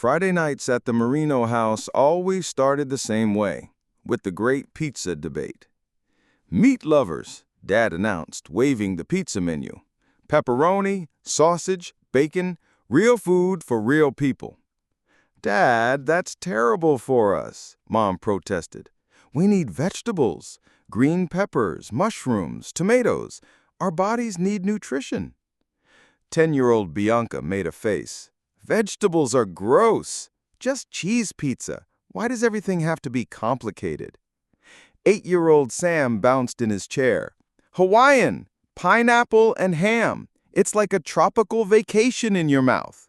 Friday nights at the Marino house always started the same way, with the great pizza debate. Meat lovers, Dad announced, waving the pizza menu. Pepperoni, sausage, bacon, real food for real people. Dad, that's terrible for us, Mom protested. We need vegetables, green peppers, mushrooms, tomatoes. Our bodies need nutrition. 10-year-old Bianca made a face. Vegetables are gross. Just cheese pizza. Why does everything have to be complicated? 8-year-old Sam bounced in his chair. Hawaiian, pineapple and ham. It's like a tropical vacation in your mouth.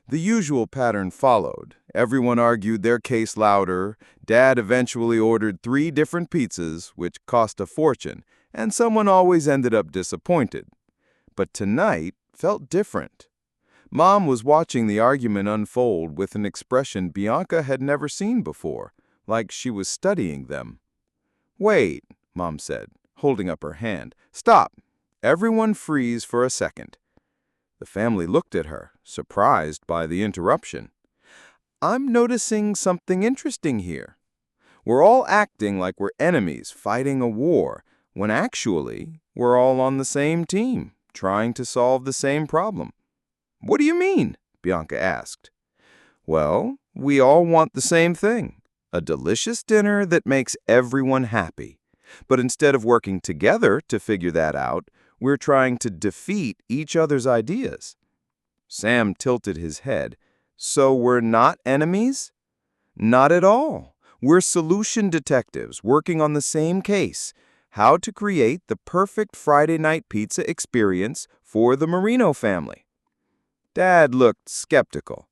The usual pattern followed. Everyone argued their case louder. Dad eventually ordered 3 different pizzas, which cost a fortune, and someone always ended up disappointed. But tonight felt different. Mom was watching the argument unfold with an expression Bianca had never seen before, like she was studying them. Wait, Mom said, holding up her hand. Stop. Everyone freeze for a second. The family looked at her, surprised by the interruption. I'm noticing something interesting here. We're all acting like we're enemies fighting a war, when actually we're all on the same team, trying to solve the same problem. What do you mean? Bianca asked. Well, we all want the same thing, a delicious dinner that makes everyone happy. But instead of working together to figure that out, we're trying to defeat each other's ideas. Sam tilted his head. So we're not enemies? Not at all. We're solution detectives working on the same case, how to create the perfect Friday night pizza experience for the Marino family. Dad looked skeptical.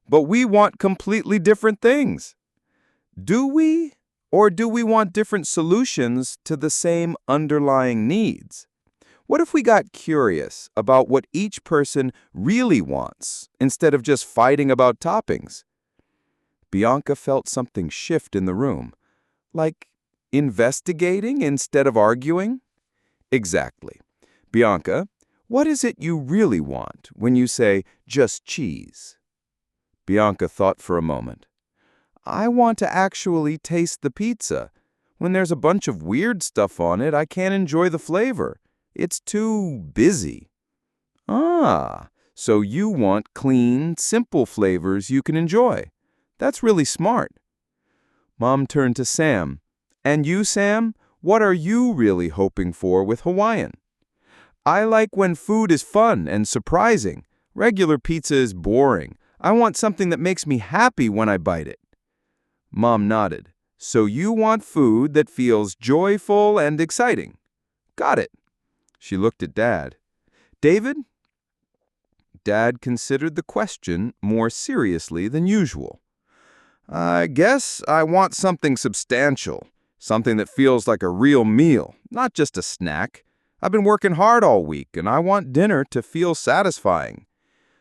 But we want completely different things. Do we? Or do we want different solutions to the same underlying needs? What if we got curious about what each person really wants instead of just fighting about toppings? Bianca felt something shift in the room, like investigating instead of arguing. Exactly. Bianca, what is it you really want when you say just cheese? Bianca thought for a moment. I want to actually taste the pizza. When there's a bunch of weird stuff on it, I can't enjoy the flavor. It's too busy. Ah, so you want clean, simple flavors you can enjoy. That's really smart. Mom turned to Sam. And you, Sam, what are you really hoping for with Hawaiian? I like when food is fun and surprising. Regular pizza is boring. I want something that makes me happy when I bite it. Mom nodded. So you want food that feels joyful and exciting. Got it. She looked at Dad. David? Dad considered the question more seriously than usual. I guess I want something substantial, something that feels like a real meal, not just a snack. I've been working hard all week, and I want dinner to feel satisfying.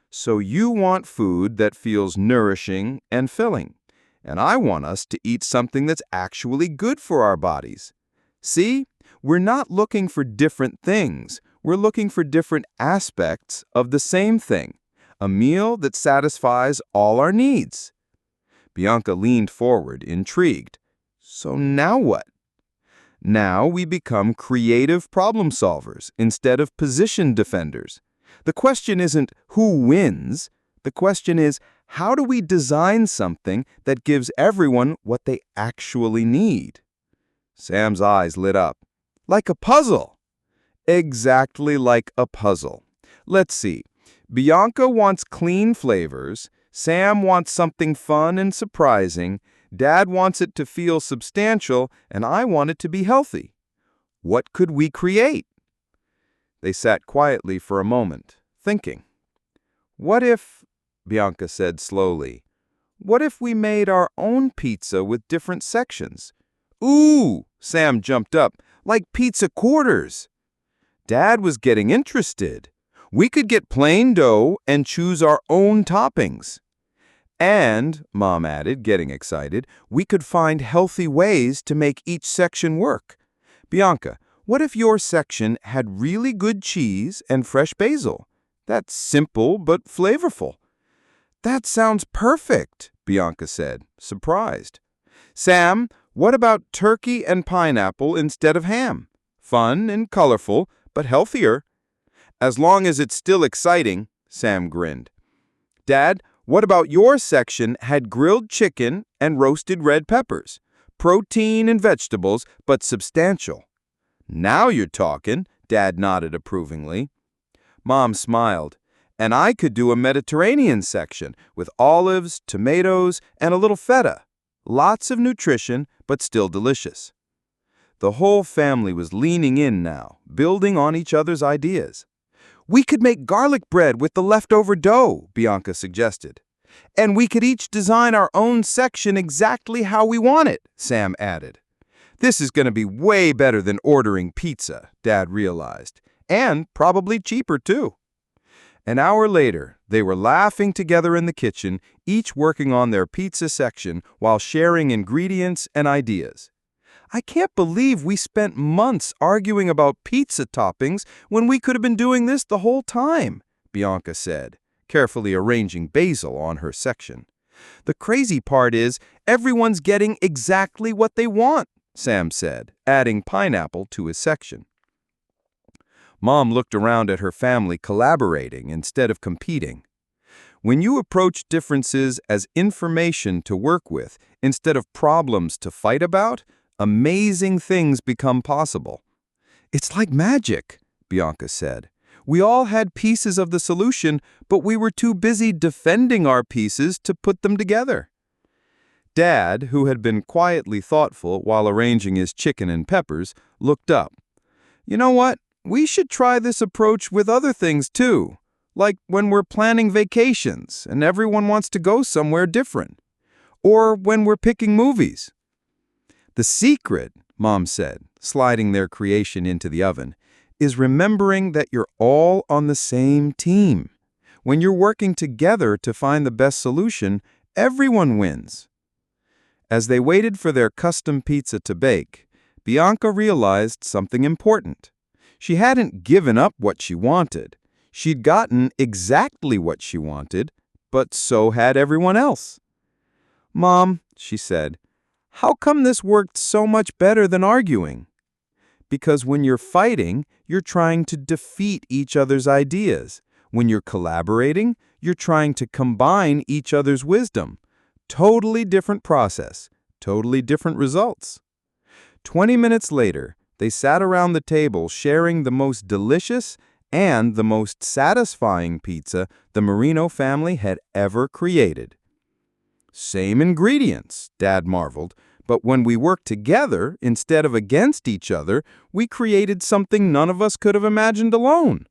So you want food that feels nourishing and filling, and I want us to eat something that's actually good for our bodies. See? We're not looking for different things. We're looking for different aspects of the same thing, a meal that satisfies all our needs. Bianca leaned forward, intrigued. So now what? Now we become creative problem solvers instead of position defenders. The question isn't who wins. The question is, how do we design something that gives everyone what they actually need? Sam's eyes lit up. Like a puzzle. Exactly like a puzzle. Let's see. Bianca wants clean flavors. Sam wants something fun and surprising. Dad wants it to feel substantial, and I want it to be healthy. What could we create? They sat quietly for a moment, thinking. What if, Bianca said slowly, what if we made our own pizza with different sections? Ooh, Sam jumped up. Like pizza quarters. Dad was getting interested. We could get plain dough and choose our own toppings. And, Mom added, getting excited, we could find healthy ways to make each section work. Bianca, what if your section had really good cheese and fresh basil? That's simple but flavorful. That sounds perfect, Bianca said, surprised. Sam, what about turkey and pineapple instead of ham? Fun and colorful, but healthier. As long as it's still exciting, Sam grinned. Dad, what about your section had grilled chicken and roasted red peppers? Protein and vegetables, but substantial. Now you're talking, Dad nodded approvingly. Mom smiled. And I could do a Mediterranean section with olives, tomatoes, and a little feta. Lots of nutrition, but still delicious. The whole family was leaning in now, building on each other's ideas. We could make garlic bread with the leftover dough, Bianca suggested. And we could each design our own section exactly how we want it, Sam added. This is going to be way better than ordering pizza, Dad realized, and probably cheaper too. An hour later, they were laughing together in the kitchen, each working on their pizza section while sharing ingredients and ideas. I can't believe we spent months arguing about pizza toppings when we could have been doing this the whole time, Bianca said, carefully arranging basil on her section. The crazy part is everyone's getting exactly what they want, Sam said, adding pineapple to his section. Mom looked around at her family collaborating instead of competing. When you approach differences as information to work with instead of problems to fight about, amazing things become possible. It's like magic, Bianca said. We all had pieces of the solution, but we were too busy defending our pieces to put them together. Dad, who had been quietly thoughtful while arranging his chicken and peppers, looked up. You know what? We should try this approach with other things too, like when we're planning vacations and everyone wants to go somewhere different, or when we're picking movies. The secret, Mom said, sliding their creation into the oven, is remembering that you're all on the same team. When you're working together to find the best solution, everyone wins. As they waited for their custom pizza to bake, Bianca realized something important. She hadn't given up what she wanted. She'd gotten exactly what she wanted, but so had everyone else. Mom, she said, how come this worked so much better than arguing? Because when you're fighting, you're trying to defeat each other's ideas. When you're collaborating, you're trying to combine each other's wisdom. Totally different process, totally different results. 20 minutes later, they sat around the table sharing the most delicious and the most satisfying pizza the Marino family had ever created. Same ingredients, Dad marveled, but when we worked together instead of against each other, we created something none of us could have imagined alone.